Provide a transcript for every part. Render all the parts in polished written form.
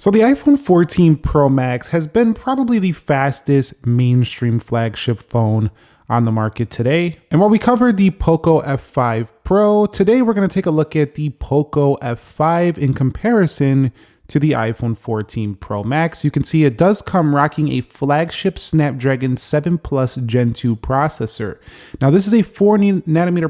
So the iPhone 14 Pro Max has been probably the fastest mainstream flagship phone on the market today. And while we covered the Poco F5 Pro, today we're going to take a look at the Poco F5 in comparison to the iPhone 14 Pro Max. You can see it does come rocking a flagship Snapdragon 7 Plus Gen 2 processor. Now this is a 4nm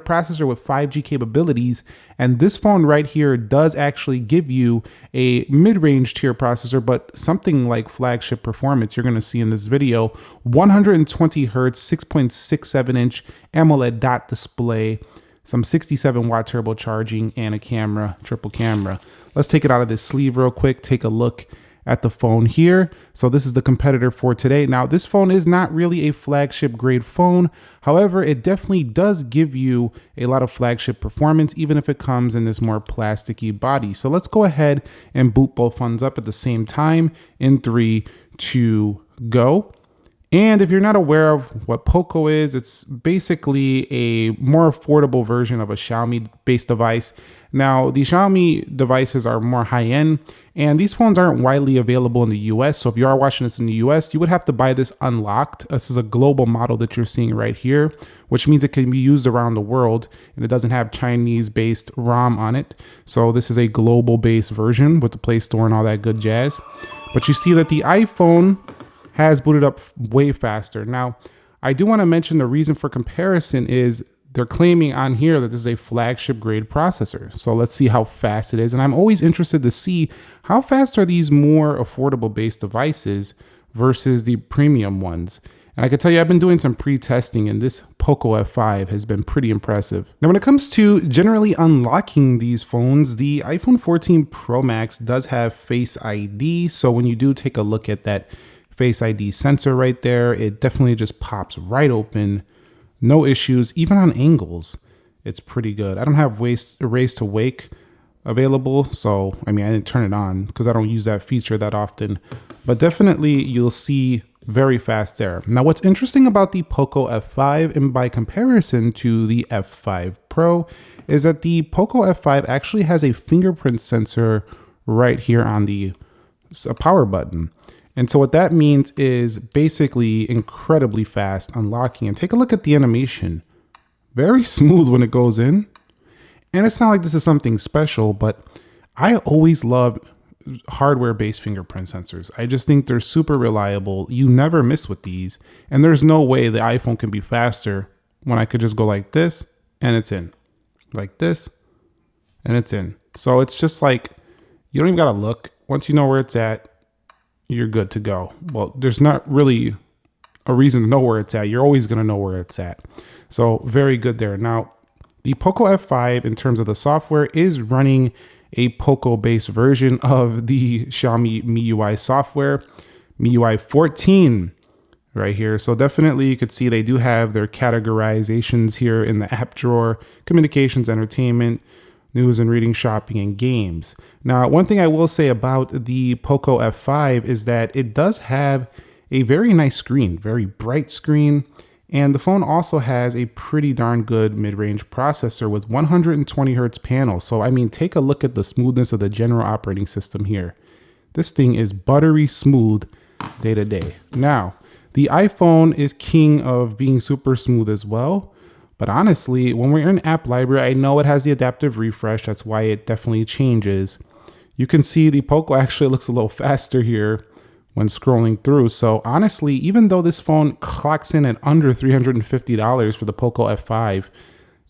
processor with 5G capabilities, and this phone right here does actually give you a mid-range tier processor, but something like flagship performance you're going to see in this video. 120 Hz, 6.67 inch AMOLED dot display, some 67 watt turbocharging, and a camera, triple camera. Let's take it out of this sleeve real quick, take a look at the phone here. So this is the competitor for today. Now this phone is not really a flagship grade phone. However, it definitely does give you a lot of flagship performance, even if it comes in this more plasticky body. So let's go ahead and boot both phones up at the same time in 3, 2, go. And if you're not aware of what Poco is, it's basically a more affordable version of a Xiaomi-based device. Now, the Xiaomi devices are more high-end, and these phones aren't widely available in the US. So if you are watching this in the US, you would have to buy this unlocked. This is a global model that you're seeing right here, which means it can be used around the world, and it doesn't have Chinese-based ROM on it. So this is a global-based version with the Play Store and all that good jazz. But you see that the iPhone has booted up way faster. Now, I do want to mention the reason for comparison is they're claiming on here that this is a flagship grade processor. So let's see how fast it is. And I'm always interested to see how fast are these more affordable based devices versus the premium ones. And I can tell you, I've been doing some pre-testing, and this Poco F5 has been pretty impressive. Now, when it comes to generally unlocking these phones, the iPhone 14 Pro Max does have Face ID. So when you do take a look at that Face ID sensor right there, it definitely just pops right open. No issues, even on angles, it's pretty good. I don't have erase to wake available, so I mean, I didn't turn it on because I don't use that feature that often, but definitely you'll see very fast there. Now, what's interesting about the Poco F5 and by comparison to the F5 Pro is that the Poco F5 actually has a fingerprint sensor right here on the power button. And so what that means is basically incredibly fast unlocking. And take a look at the animation. Very smooth when it goes in. And it's not like this is something special, but I always love hardware-based fingerprint sensors. I just think they're super reliable. You never miss with these. And there's no way the iPhone can be faster when I could just go like this and it's in. Like this and it's in. So it's just like, you don't even gotta look. Once you know where it's at, you're good to go. Well, there's not really a reason to know where it's at. You're always going to know where it's at. So very good there. Now, the Poco F5 in terms of the software is running a Poco based version of the Xiaomi MIUI software, MIUI 14 right here. So definitely you could see they do have their categorizations here in the app drawer: communications, entertainment, news and reading, shopping, and games. Now, one thing I will say about the Poco F5 is that it does have a very nice screen, very bright screen, and the phone also has a pretty darn good mid-range processor with 120 Hz panel. So, I mean, take a look at the smoothness of the general operating system here. This thing is buttery smooth day to day. Now, the iPhone is king of being super smooth as well. But honestly, when we're in app library, I know it has the adaptive refresh. That's why it definitely changes. You can see the Poco actually looks a little faster here when scrolling through. So honestly, even though this phone clocks in at under $350 for the Poco F5,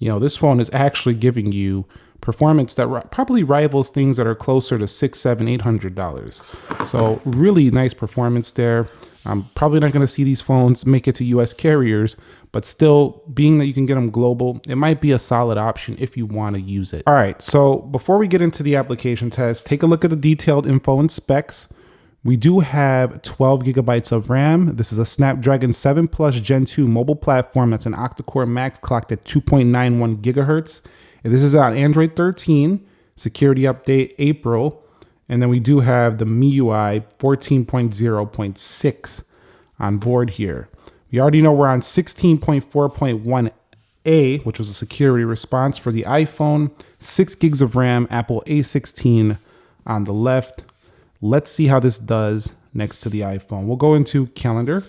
you know, this phone is actually giving you performance that probably rivals things that are closer to $600, $700, $800. So really nice performance there. I'm probably not going to see these phones make it to US carriers, but still, being that you can get them global, it might be a solid option if you want to use it. All right, so before we get into the application test, take a look at the detailed info and specs. We do have 12 gigabytes of RAM. This is a Snapdragon 7 Plus Gen 2 mobile platform. That's an octa-core max clocked at 2.91 gigahertz. And this is on Android 13, security update April. And then we do have the MIUI 14.0.6 on board here. We already know we're on 16.4.1A, which was a security response for the iPhone, 6 gigs of RAM, Apple A16 on the left. Let's see how this does next to the iPhone. We'll go into calendar,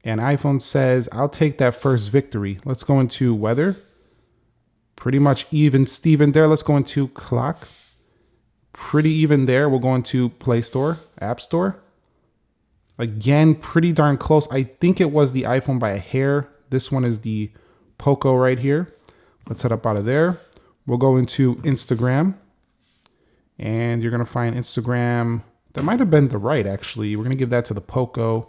and iPhone says, I'll take that first victory. Let's go into weather. Pretty much even Steven there. Let's go into clock. Pretty even there. We'll go into Play Store, App Store. Again, pretty darn close. I think it was the iPhone by a hair. This one is the Poco right here. Let's head up out of there. We'll go into Instagram. And you're going to find Instagram. That might have been the right, actually. We're going to give that to the Poco.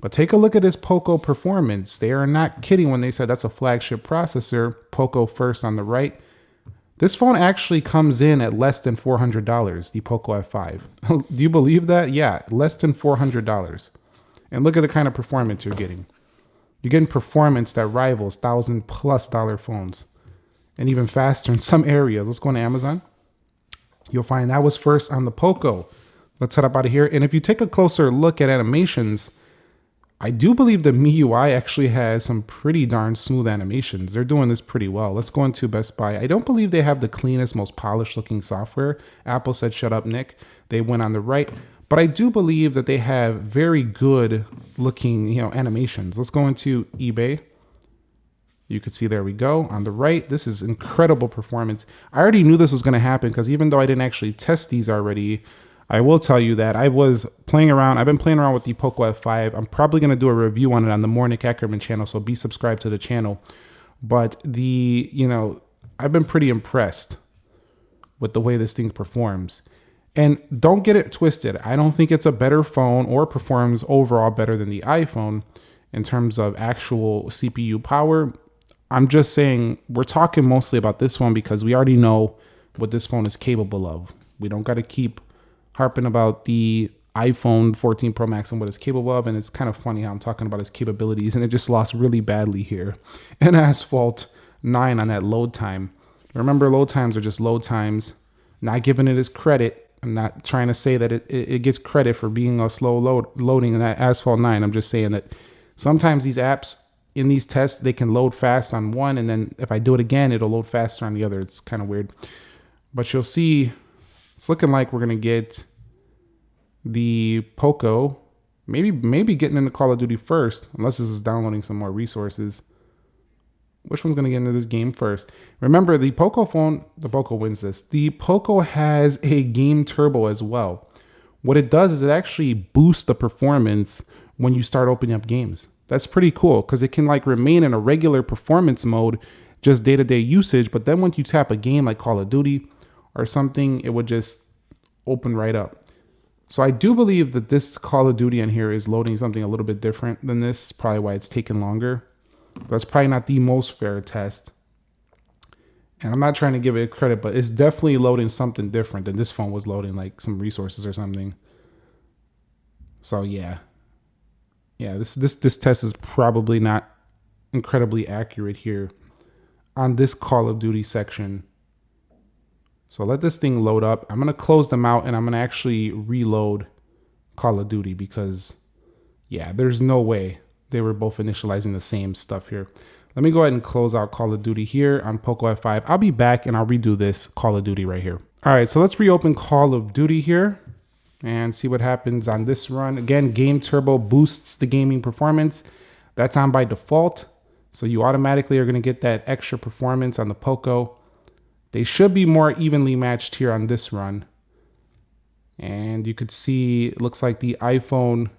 But take a look at this Poco performance. They are not kidding when they said that's a flagship processor. Poco first on the right. This phone actually comes in at less than $400, the Poco F5. Do you believe that? Yeah, less than $400. And look at the kind of performance you're getting. You're getting performance that rivals $1,000+ phones. And even faster in some areas. Let's go on Amazon. You'll find that was first on the Poco. Let's head up out of here. And if you take a closer look at animations, I do believe the MIUI actually has some pretty darn smooth animations. They're doing this pretty well. Let's go into Best Buy. I don't believe they have the cleanest, most polished looking software. Apple said, shut up, Nick. They went on the right. But I do believe that they have very good looking, animations. Let's go into eBay. You could see, there we go. On the right, this is incredible performance. I already knew this was going to happen because even though I didn't actually test these already, I will tell you that I was playing around. I've been playing around with the Poco F5. I'm probably going to do a review on it on the More Nick Ackerman channel, so be subscribed to the channel. But I've been pretty impressed with the way this thing performs. And don't get it twisted. I don't think it's a better phone or performs overall better than the iPhone in terms of actual CPU power. I'm just saying we're talking mostly about this phone because we already know what this phone is capable of. We don't got to keep harping about the iPhone 14 Pro Max and what it's capable of. And it's kind of funny how I'm talking about its capabilities and it just lost really badly here. And Asphalt 9 on that load time. Remember, load times are just load times. Not giving it its credit. I'm not trying to say that it gets credit for being a slow loading in that Asphalt 9. I'm just saying that sometimes these apps in these tests, they can load fast on one. And then if I do it again, it'll load faster on the other. It's kind of weird. But you'll see it's looking like we're going to get the Poco, maybe getting into Call of Duty first, unless this is downloading some more resources. Which one's going to get into this game first? Remember, the Poco phone, the Poco wins this. The Poco has a game turbo as well. What it does is it actually boosts the performance when you start opening up games. That's pretty cool because it can remain in a regular performance mode, just day-to-day usage. But then once you tap a game like Call of Duty or something, it would just open right up. So I do believe that this Call of Duty in here is loading something a little bit different than this. Probably why it's taken longer. That's probably not the most fair test. And I'm not trying to give it credit, but it's definitely loading something different than this phone was loading, like some resources or something. So yeah. Yeah, this test is probably not incredibly accurate here on this Call of Duty section. So let this thing load up. I'm going to close them out and I'm going to actually reload Call of Duty because, yeah, there's no way they were both initializing the same stuff here. Let me go ahead and close out Call of Duty here on Poco F5. I'll be back and I'll redo this Call of Duty right here. All right, so let's reopen Call of Duty here and see what happens on this run. Again, Game Turbo boosts the gaming performance. That's on by default. So you automatically are going to get that extra performance on the Poco. They should be more evenly matched here on this run. And you could see it looks like the iPhone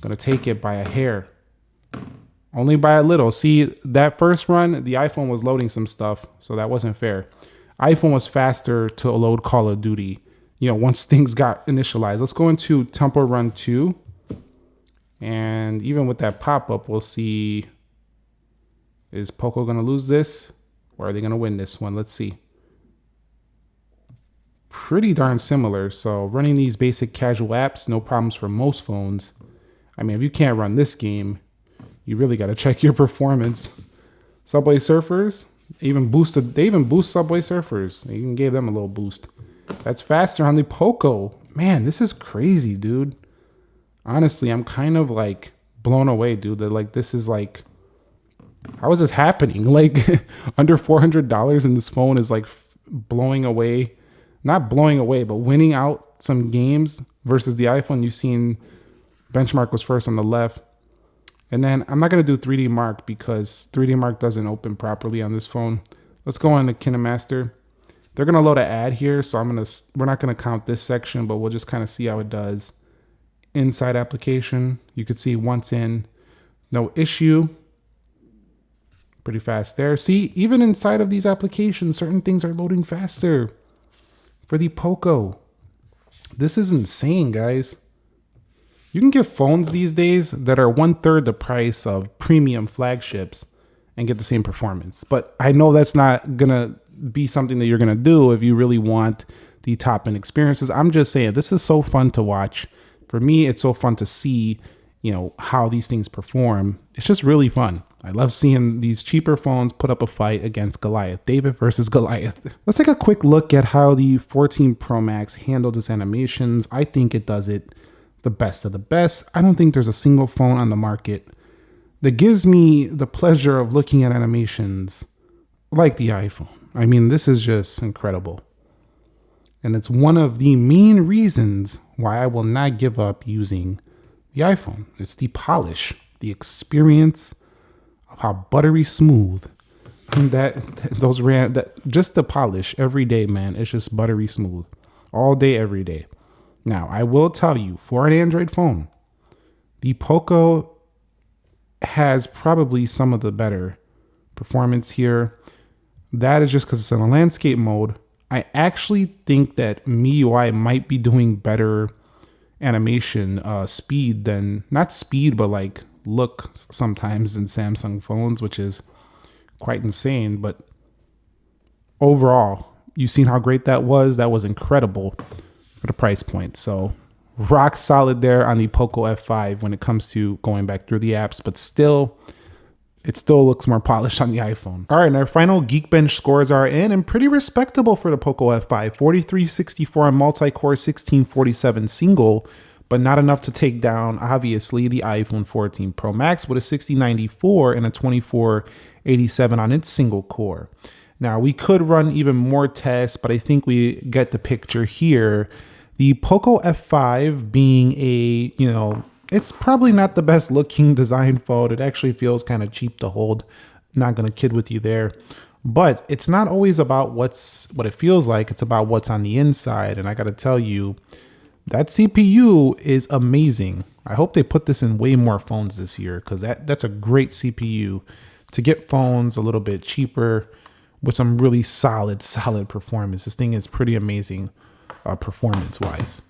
going to take it by a hair. Only by a little. See, that first run, the iPhone was loading some stuff, so that wasn't fair. iPhone was faster to load Call of Duty, once things got initialized. Let's go into Temple Run 2. And even with that pop-up, we'll see, is Poco going to lose this? Or are they going to win this one? Let's see. Pretty darn similar. So running these basic casual apps, no problems for most phones. I mean, if you can't run this game, you really got to check your performance. Subway Surfers, they even boost Subway Surfers. They even gave them a little boost. That's faster on the Poco. Man, this is crazy, dude. Honestly, I'm kind of blown away, dude. That this is how is this happening? Under $400 and this phone is blowing away not blowing away, but winning out some games versus the iPhone. You've seen benchmark was first on the left. And then I'm not going to do 3D Mark because 3D Mark doesn't open properly on this phone. Let's go on to KineMaster. They're going to load an ad here, so we're not going to count this section, but we'll just kind of see how it does. Inside application, you could see once in, no issue. Pretty fast there. See, even inside of these applications, certain things are loading faster. For the Poco, this is insane, guys. You can get phones these days that are 1/3 the price of premium flagships and get the same performance. But I know that's not gonna be something that you're gonna do if you really want the top end experiences. I'm just saying, this is so fun to watch. For me, it's so fun to see, you know, how these things perform. It's just really fun. I love seeing these cheaper phones put up a fight against Goliath. David versus Goliath. Let's take a quick look at how the 14 Pro Max handled its animations. I think it does it the best of the best. I don't think there's a single phone on the market that gives me the pleasure of looking at animations like the iPhone. I mean, this is just incredible. And it's one of the main reasons why I will not give up using the iPhone. It's the polish, the experience of how buttery smooth and just the polish every day, man. It's just buttery smooth all day, every day. Now, I will tell you, for an Android phone, the Poco has probably some of the better performance here. That is just because it's in a landscape mode. I actually think that MIUI might be doing better animation speed than, not speed, but like look sometimes in Samsung phones, which is quite insane. But overall, you've seen how great that was. That was incredible for the price point. So rock solid there on the Poco F5 when it comes to going back through the apps, but still, it still looks more polished on the iPhone. All right, and our final Geekbench scores are in, and pretty respectable for the Poco F5. 4364 on multi-core, 1647 single, but not enough to take down, obviously, the iPhone 14 Pro Max with a 6094 and a 2487 on its single core. Now, we could run even more tests, but I think we get the picture here. The Poco F5 being a, you know, it's probably not the best looking design phone. It actually feels kind of cheap to hold. Not going to kid with you there. But it's not always about what it feels like. It's about what's on the inside. And I got to tell you, that CPU is amazing. I hope they put this in way more phones this year, because that's a great CPU to get phones a little bit cheaper with some really solid performance. This thing is pretty amazing performance-wise.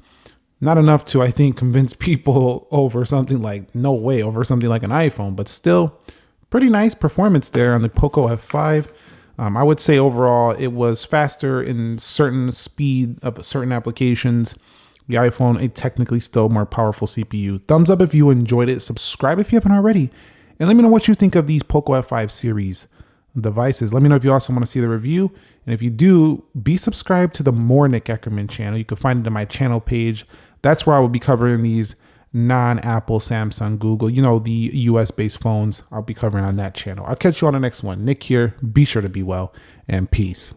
Not enough to, I think, convince people over something like, over something like an iPhone, but still pretty nice performance there on the Poco F5. I would say overall it was faster in certain speed of certain applications. The iPhone, a technically still more powerful CPU. Thumbs up if you enjoyed it. Subscribe if you haven't already. And let me know what you think of these Poco F5 series devices. Let me know if you also want to see the review. And if you do, be subscribed to the More Nick Ackerman channel. You can find it on my channel page. That's where I will be covering these non-Apple, Samsung, Google, you know, the US-based phones. I'll be covering on that channel. I'll catch you on the next one. Nick here. Be sure to be well, and peace.